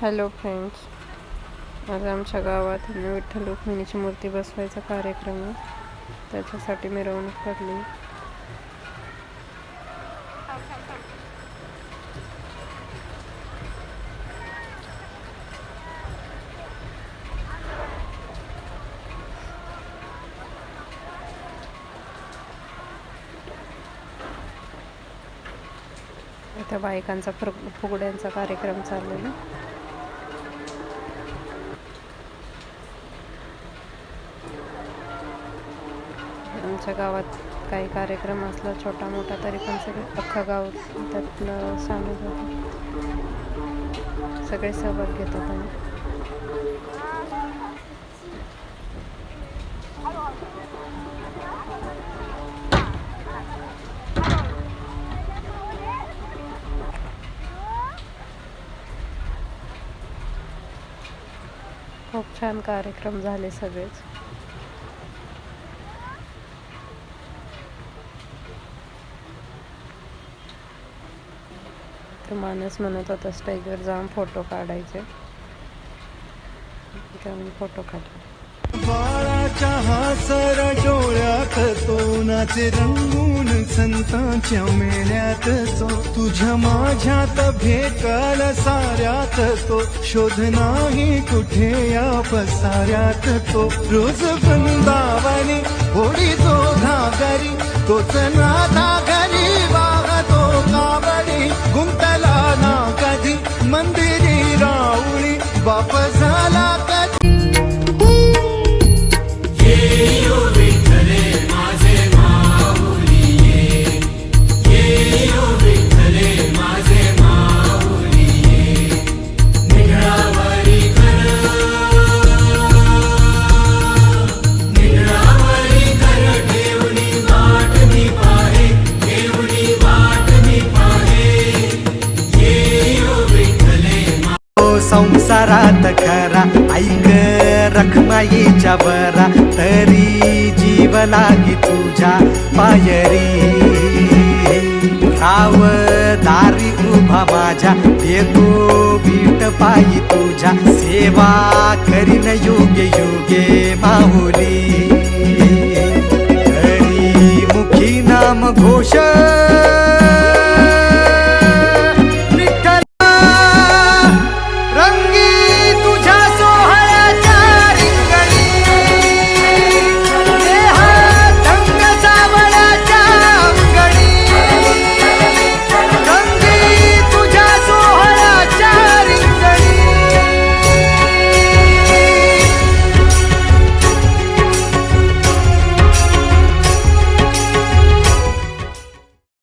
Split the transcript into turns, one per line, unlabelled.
Hello friends, आज आमच्या गावात विठ्ठल रुक्मिणीची मूर्ती बसवायचा कार्यक्रम आहे. त्याच्यासाठी मिरवणूक काढली. त्या बायकांचा फुगड्यांचा कार्यक्रम चाललेला. आमच्या गावात काही कार्यक्रम असला छोटा मोठा तरी पण सगळे अख्खा गाव त्यातनं सामील होतं. सगळे सहभाग घेतात आणि खूप छान कार्यक्रम झाले सगळेच. तर मानस म्हणत होता स्टेजवर जाऊन फोटो काढायचे, त्यामुळे फोटो काढले.
बाळाच्या हासर डोळ्यात तो नाचे रंगून संतांच्या मेळ्यात तो तुझ्या माझ्यात भेटल साऱ्यात तो शोध नाही कुठे या पसाऱ्यात तो रोज वृंदावनी होडी जो घागरी तोच नाथा घरी वाहतो कावडी गुंतला ना कधी मंदिरी राऊळी बाप झाला संसारात खरा ऐक रखमाईच्या बरा तरी जीव लागी तुझ्या पायरी राव दारी उभा माझ्या देतो बीट पायी तुझ्या सेवा करीन योग्य योग्य माहुली हरी मुखी नाम घोष